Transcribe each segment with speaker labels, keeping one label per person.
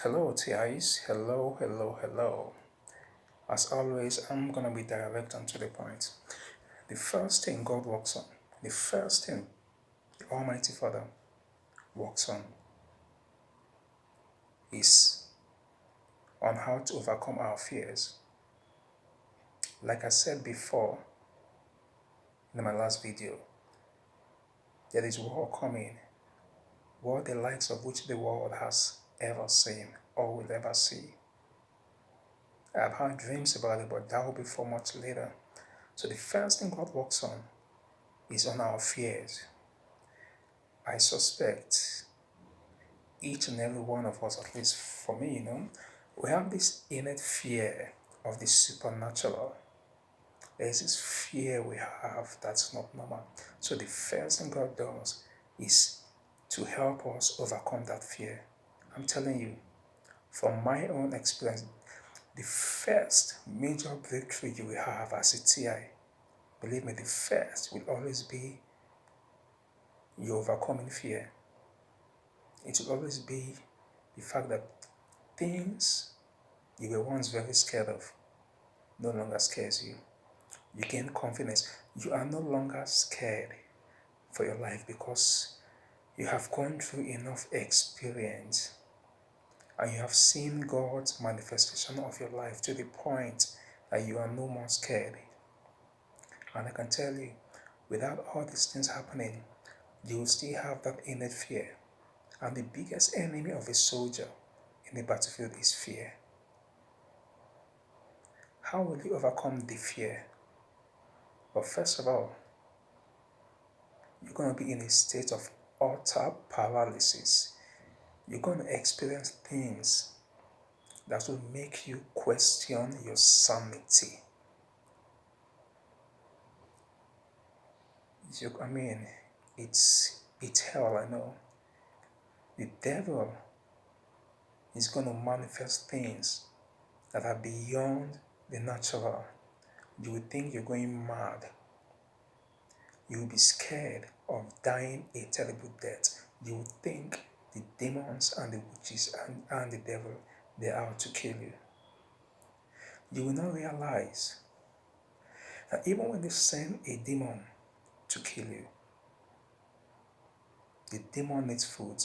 Speaker 1: Hello, TIs. Hello, hello, hello. As always, I'm gonna be direct and to the point. The first thing God works on, the first thing the Almighty Father works on is on how to overcome our fears. Like I said before in my last video, there is war coming, war the likes of which the world has ever seen or will ever see. I've had dreams about it, but that will be for much later. So the first thing God works on is on our fears. I suspect each and every one of us, at least for me, we have this innate fear of the supernatural. There's this fear we have that's not normal. So the first thing God does is to help us overcome that fear. I'm telling you, from my own experience, the first major breakthrough you will have as a TI, believe me, the first will always be your overcoming fear. It will always be the fact that things you were once very scared of no longer scares you. You gain confidence. You are no longer scared for your life because you have gone through enough experience and you have seen God's manifestation of your life to the point that you are no more scared. And I can tell you, without all these things happening, you will still have that innate fear. And the biggest enemy of a soldier in the battlefield is fear. How will you overcome the fear? But first of all, you're going to be in a state of utter paralysis. You're going to experience things that will make you question your sanity. I mean, it's hell, I know. The devil is going to manifest things that are beyond the natural. You will think you're going mad. You will be scared of dying a terrible death. You will think the demons and the witches and the devil, they are out to kill you. You will not realize that even when they send a demon to kill you, the demon needs food.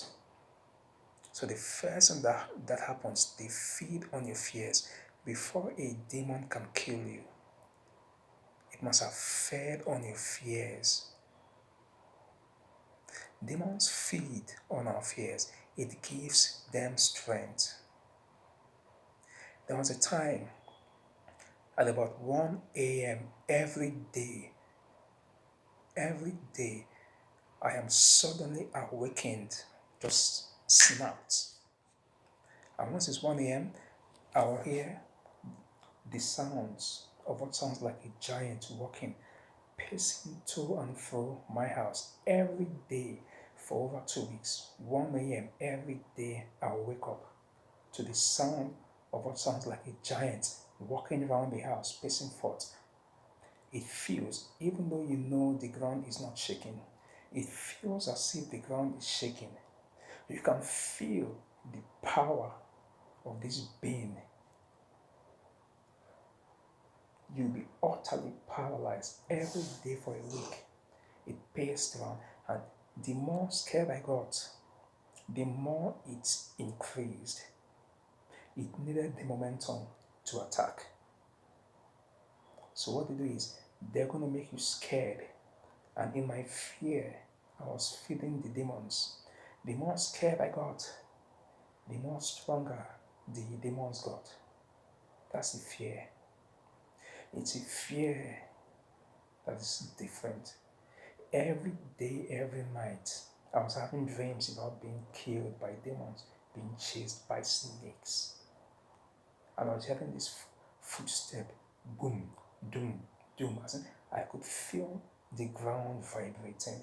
Speaker 1: So the first thing that happens, they feed on your fears. Before a demon can kill you, it must have fed on your fears. Demons feed on our fears. It gives them strength. There was a time at about 1 a.m. every day, I am suddenly awakened, just snapped. And once it's 1 a.m., I will hear the sounds of what sounds like a giant walking, pacing to and fro my house every day for over 2 weeks. 1 a.m. every day I will wake up to the sound of what sounds like a giant walking around the house, pacing forth. It feels, even though you know the ground is not shaking, it feels as if the ground is shaking. You can feel the power of this being. You'll be utterly paralyzed every day for a week. It paced around, and the more scared I got, the more it increased. It needed the momentum to attack. So what they do is they're going to make you scared. And in my fear, I was feeding the demons. The more scared I got, the more stronger the demons got. That's the fear. It's a fear that is different. Every day, every night, I was having dreams about being killed by demons, being chased by snakes. And I was hearing this footstep, boom, doom, doom. As in, I could feel the ground vibrating.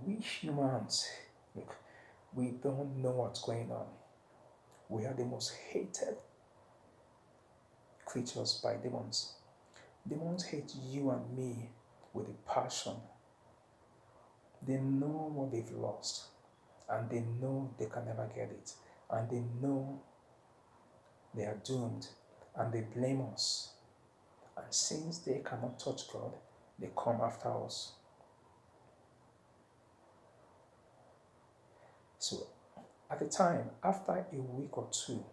Speaker 1: We humans, look, we don't know what's going on. We are the most hated creatures by demons. Demons hate you and me with a passion. They know what they've lost and they know they can never get it. and they know they are doomed, and they blame us. And since they cannot touch God, they come after us. So at the time, after a week or two,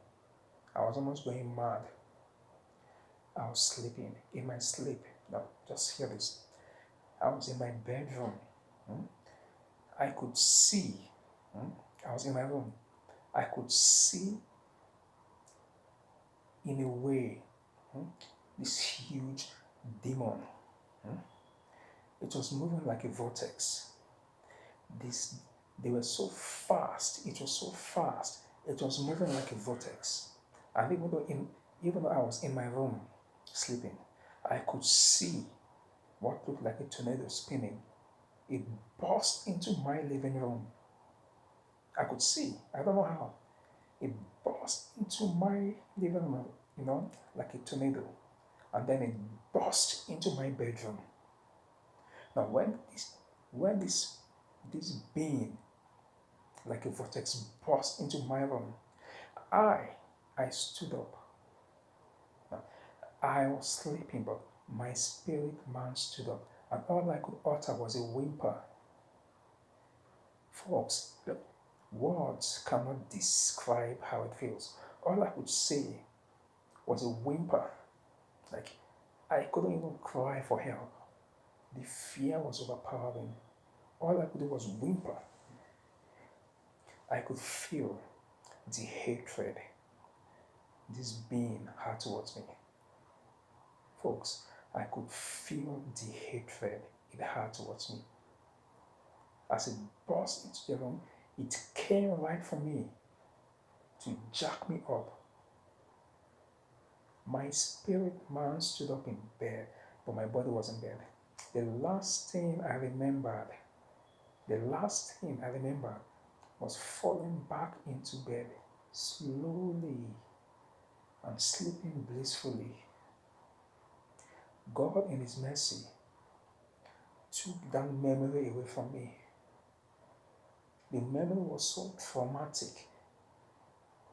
Speaker 1: I was almost going mad. I was sleeping in my sleep. Now, just hear this. I was in my bedroom. Hmm? I could see. Hmm? I was in my room. I could see in a way hmm, this huge demon. Hmm? It was moving like a vortex. This, they were so fast. It was so fast. It was moving like a vortex. And even though I was in my room sleeping, I could see what looked like a tornado spinning. It burst into my living room. I could see. I don't know how. It burst into my living room, like a tornado. And then it burst into my bedroom. Now, when this being, like a vortex, burst into my room, I I stood up. Now, I was sleeping, but my spirit man stood up, and all I could utter was a whimper. Folks, look, words cannot describe how it feels. All I could say was a whimper. Like, I couldn't even cry for help. The fear was overpowering. All I could do was whimper. I could feel the hatred this being had towards me. Folks, I could feel the hatred it had towards me. As it burst into the room, it came right for me to jack me up. My spirit man stood up in bed, but my body was in bed. The last thing I remembered, the last thing I remembered was falling back into bed slowly and sleeping blissfully. God, in His mercy, took that memory away from me. The memory was so traumatic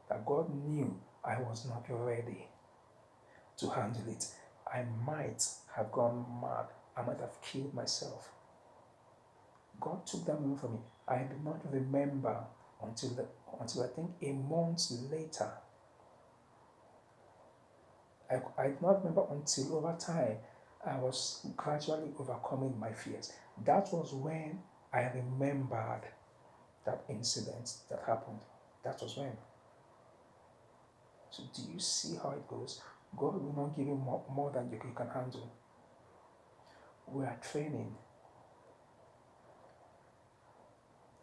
Speaker 1: that God knew I was not ready to handle it. I might have gone mad. I might have killed myself. God took that memory from me. I did not remember until I think a month later. I did not remember until over time I was gradually overcoming my fears. That was when I remembered that incident that happened. That was when. So do you see how it goes? God will not give you more than you can handle. We are training.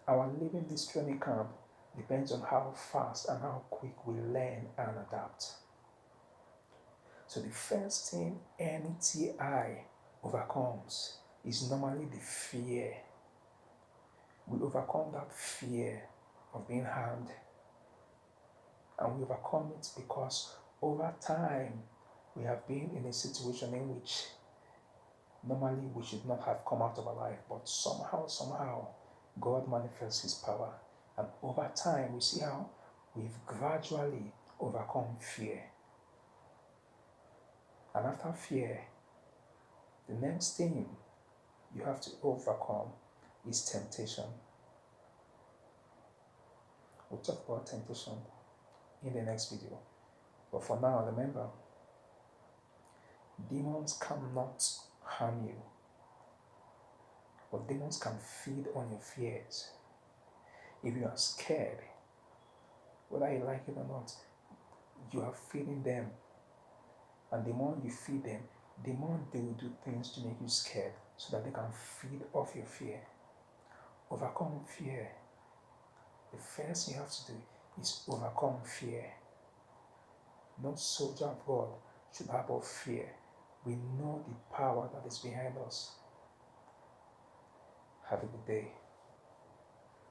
Speaker 1: Our living this training camp depends on how fast and how quick we learn and adapt. So the first thing any TI overcomes is normally the fear. We overcome that fear of being harmed, and we overcome it because over time we have been in a situation in which normally we should not have come out of our life, but somehow God manifests His power, and over time we see how we've gradually overcome fear. And after fear, the next thing you have to overcome is temptation. We'll talk about temptation in the next video. But for now, remember, demons cannot harm you, but demons can feed on your fears. If you are scared, whether you like it or not, you are feeding them. And the more you feed them, the more they will do things to make you scared so that they can feed off your fear. Overcome fear. The first thing you have to do is overcome fear. No soldier of God should harbor fear. We know the power that is behind us. Have a good day.